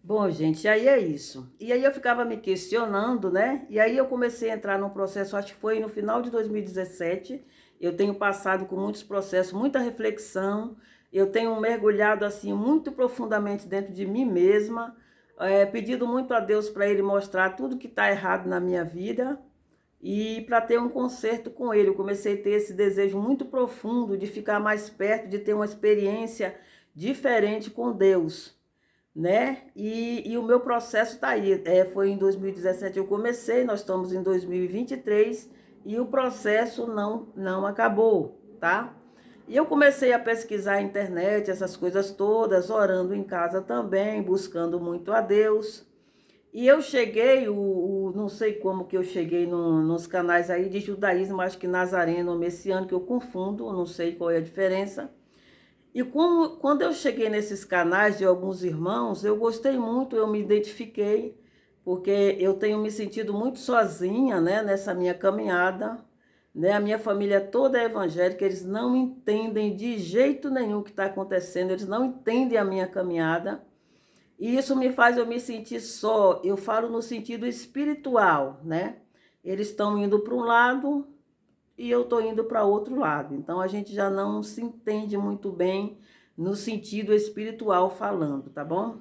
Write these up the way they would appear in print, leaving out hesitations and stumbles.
Bom, gente, aí é isso. E aí eu ficava me questionando, né? E aí eu comecei a entrar num processo, acho que foi no final de 2017. Eu tenho passado com muitos processos, muita reflexão. Eu tenho mergulhado assim muito profundamente dentro de mim mesma, pedido muito a Deus para Ele mostrar tudo que está errado na minha vida e para ter um conserto com Ele. Eu comecei a ter esse desejo muito profundo de ficar mais perto, de ter uma experiência diferente com Deus, né? E o meu processo está aí. Foi em 2017 eu comecei, nós estamos em 2023 e o processo não acabou, tá? E eu comecei a pesquisar na internet, essas coisas todas, orando em casa também, buscando muito a Deus. E eu cheguei, não sei como que eu cheguei nos canais aí de judaísmo, acho que nazareno ou messiânico, que eu confundo, não sei qual é a diferença. E quando eu cheguei nesses canais de alguns irmãos, eu gostei muito, eu me identifiquei, porque eu tenho me sentido muito sozinha, né, nessa minha caminhada, né? A minha família toda é evangélica, eles não entendem de jeito nenhum o que está acontecendo, eles não entendem a minha caminhada. E isso me faz eu me sentir só, eu falo no sentido espiritual, né? Eles estão indo para um lado, e eu estou indo para outro lado. Então a gente já não se entende muito bem no sentido espiritual falando, tá bom?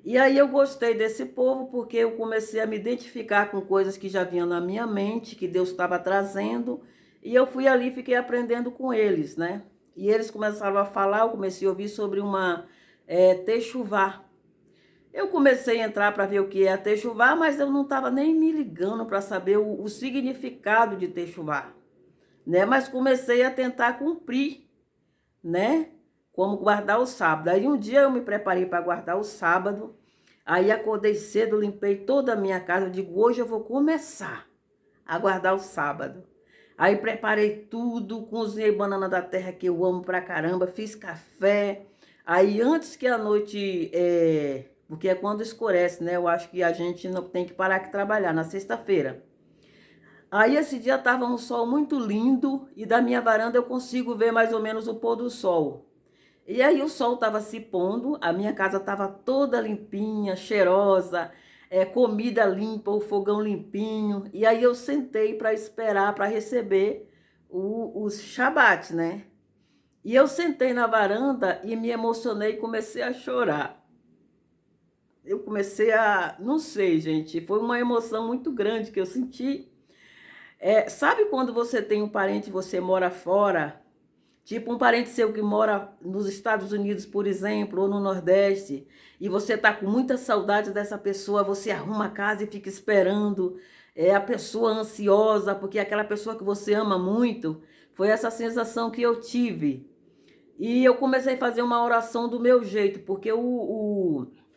E aí eu gostei desse povo porque eu comecei a me identificar com coisas que já vinham na minha mente, que Deus estava trazendo, e eu fui ali e fiquei aprendendo com eles, né? E eles começaram a falar, eu comecei a ouvir sobre uma techuvá. Eu comecei a entrar para ver o que é a techuvá, mas eu não estava nem me ligando para saber o significado de techuvá, né? Mas comecei a tentar cumprir, né? Como guardar o sábado. Aí um dia eu me preparei para guardar o sábado, aí acordei cedo, limpei toda a minha casa, eu digo, hoje eu vou começar a guardar o sábado. Aí preparei tudo, cozinhei banana da terra que eu amo pra caramba, fiz café. Aí antes que a noite, porque é quando escurece, né? Eu acho que a gente não tem que parar de trabalhar na sexta-feira. Aí esse dia estava um sol muito lindo e da minha varanda eu consigo ver mais ou menos o pôr do sol. E aí o sol estava se pondo, a minha casa estava toda limpinha, cheirosa, comida limpa, o fogão limpinho. E aí eu sentei para esperar, para receber os shabat, né? E eu sentei na varanda e me emocionei e comecei a chorar. Eu comecei a, não sei, gente, foi uma emoção muito grande que eu senti. Sabe quando você tem um parente e você mora fora? Tipo um parente seu que mora nos Estados Unidos, por exemplo, ou no Nordeste, e você tá com muita saudade dessa pessoa, você arruma a casa e fica esperando, a pessoa ansiosa, porque aquela pessoa que você ama muito, foi essa sensação que eu tive. E eu comecei a fazer uma oração do meu jeito, porque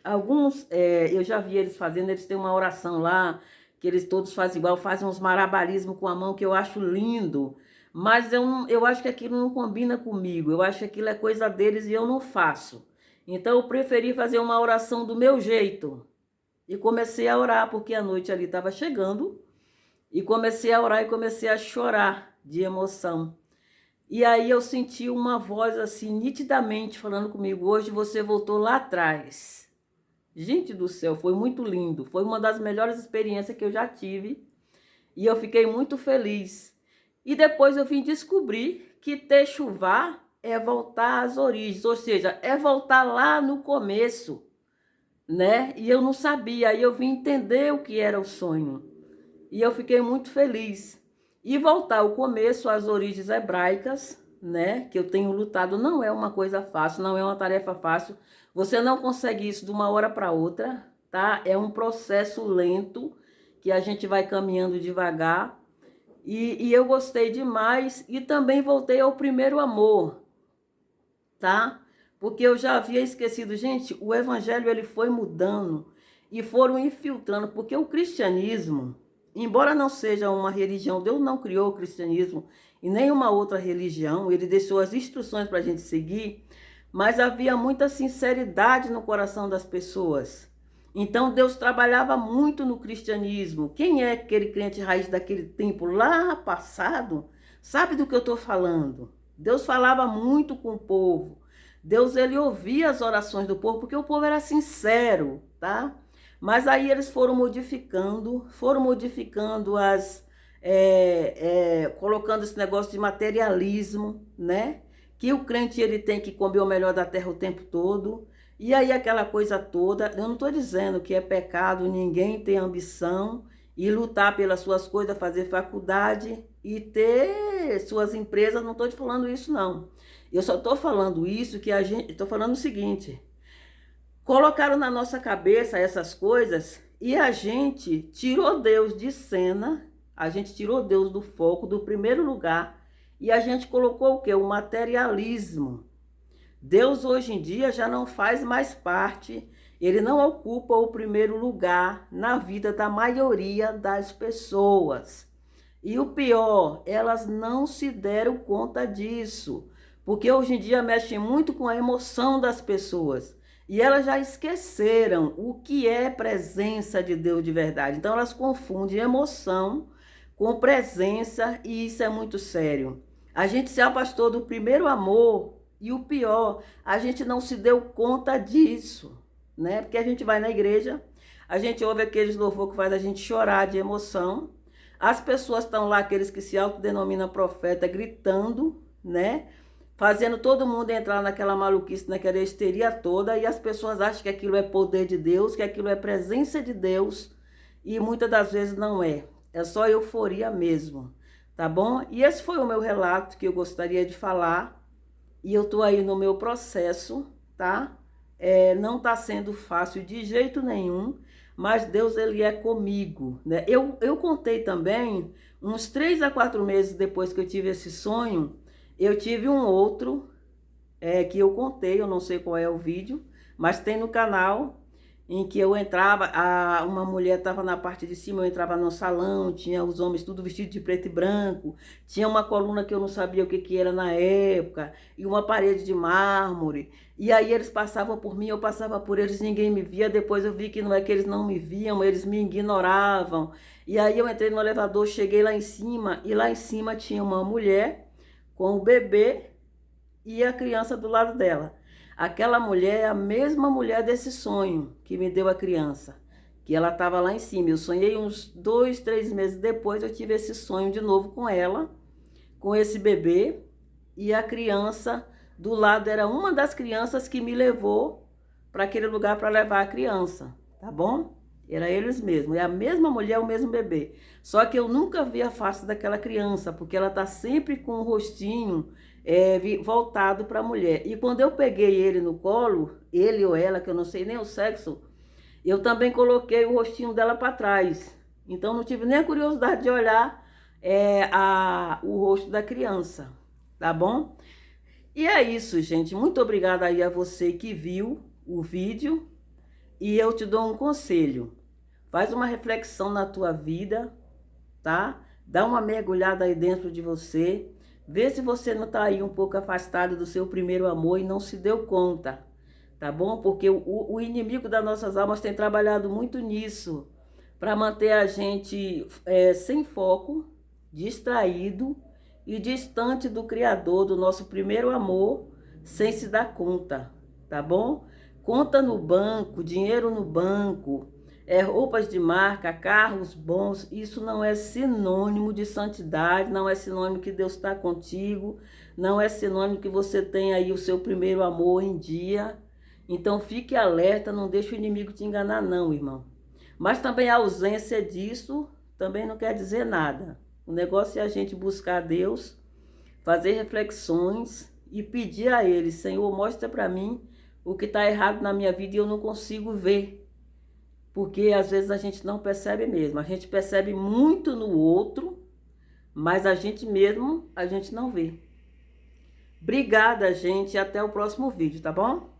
alguns, eu já vi eles fazendo, eles têm uma oração lá, que eles todos fazem igual, fazem uns malabarismos com a mão, que eu acho lindo, mas eu acho que aquilo não combina comigo, eu acho que aquilo é coisa deles e eu não faço. Então eu preferi fazer uma oração do meu jeito. E comecei a orar, porque a noite ali estava chegando, e comecei a orar e comecei a chorar de emoção. E aí eu senti uma voz assim, nitidamente falando comigo, hoje você voltou lá atrás. Gente do céu, foi muito lindo. Foi uma das melhores experiências que eu já tive. E eu fiquei muito feliz. E depois eu vim descobrir que techuvá é voltar às origens, ou seja, é voltar lá no começo, né? E eu não sabia, aí eu vim entender o que era o sonho. E eu fiquei muito feliz. E voltar ao começo, às origens hebraicas, né? Que eu tenho lutado, não é uma coisa fácil, não é uma tarefa fácil. Você não consegue isso de uma hora para outra, tá? É um processo lento que a gente vai caminhando devagar. E eu gostei demais e também voltei ao primeiro amor, tá? Porque eu já havia esquecido, gente, o evangelho ele foi mudando e foram infiltrando, porque o cristianismo, embora não seja uma religião, Deus não criou o cristianismo e nenhuma outra religião, ele deixou as instruções para a gente seguir, mas havia muita sinceridade no coração das pessoas. Então Deus trabalhava muito no cristianismo. Quem é aquele crente raiz daquele tempo lá passado, sabe do que eu estou falando. Deus falava muito com o povo. Deus, ele ouvia as orações do povo, porque o povo era sincero, tá? Mas aí eles foram modificando colocando esse negócio de materialismo, né? Que o crente ele tem que comer o melhor da terra o tempo todo. E aí aquela coisa toda, eu não estou dizendo que é pecado ninguém ter ambição e lutar pelas suas coisas, fazer faculdade e ter suas empresas, não estou te falando isso não. Eu só estou falando isso que estou falando o seguinte: colocaram na nossa cabeça essas coisas e a gente tirou Deus de cena, a gente tirou Deus do foco, do primeiro lugar, e a gente colocou o quê? O materialismo. Deus hoje em dia já não faz mais parte, ele não ocupa o primeiro lugar na vida da maioria das pessoas. E o pior, elas não se deram conta disso, porque hoje em dia mexe muito com a emoção das pessoas. E elas já esqueceram o que é presença de Deus de verdade. Então elas confundem emoção com presença e isso é muito sério. A gente se afastou do primeiro amor e o pior, a gente não se deu conta disso, né? Porque a gente vai na igreja, a gente ouve aqueles louvor que faz a gente chorar de emoção. As pessoas estão lá, aqueles que se autodenominam profeta, gritando, né? Fazendo todo mundo entrar naquela maluquice, naquela histeria toda, e as pessoas acham que aquilo é poder de Deus, que aquilo é presença de Deus, e muitas das vezes não é. É só euforia mesmo, tá bom? E esse foi o meu relato que eu gostaria de falar, e eu tô aí no meu processo, tá? Não tá sendo fácil de jeito nenhum, mas Deus, ele é comigo, né? Eu contei também, uns 3 a 4 meses depois que eu tive esse sonho, eu tive um outro que eu contei, eu não sei qual é o vídeo, mas tem no canal, em que eu entrava, uma mulher estava na parte de cima, eu entrava no salão, tinha os homens tudo vestido de preto e branco, tinha uma coluna que eu não sabia o que era na época, e uma parede de mármore, e aí eles passavam por mim, eu passava por eles, ninguém me via, depois eu vi que não é que eles não me viam, eles me ignoravam, e aí eu entrei no elevador, cheguei lá em cima, e lá em cima tinha uma mulher com o bebê e a criança do lado dela. Aquela mulher é a mesma mulher desse sonho que me deu a criança, que ela estava lá em cima. Eu sonhei uns 2, 3 meses depois, eu tive esse sonho de novo com ela, com esse bebê, e a criança do lado era uma das crianças que me levou para aquele lugar para levar a criança, tá bom? Era eles mesmos, é a mesma mulher, o mesmo bebê. Só que eu nunca vi a face daquela criança, porque ela tá sempre com o rostinho voltado para a mulher. E quando eu peguei ele no colo, ele ou ela, que eu não sei nem o sexo, eu também coloquei o rostinho dela para trás. Então não tive nem a curiosidade de olhar o rosto da criança, tá bom? E é isso, gente. Muito obrigada aí a você que viu o vídeo. E eu te dou um conselho. Faz uma reflexão na tua vida, tá? Dá uma mergulhada aí dentro de você. Vê se você não está aí um pouco afastado do seu primeiro amor e não se deu conta, tá bom? Porque o inimigo das nossas almas tem trabalhado muito nisso, para manter a gente sem foco, distraído e distante do Criador, do nosso primeiro amor, sem se dar conta, tá bom? Conta no banco, dinheiro no banco, roupas de marca, carros bons, isso não é sinônimo de santidade, não é sinônimo que Deus está contigo, não é sinônimo que você tem aí o seu primeiro amor em dia. Então fique alerta, não deixe o inimigo te enganar não, irmão. Mas também a ausência disso também não quer dizer nada. O negócio é a gente buscar Deus, fazer reflexões e pedir a Ele: Senhor, mostra para mim o que está errado na minha vida e eu não consigo ver. Porque às vezes a gente não percebe mesmo. A gente percebe muito no outro, mas a gente mesmo, a gente não vê. Obrigada, gente. Até o próximo vídeo, tá bom?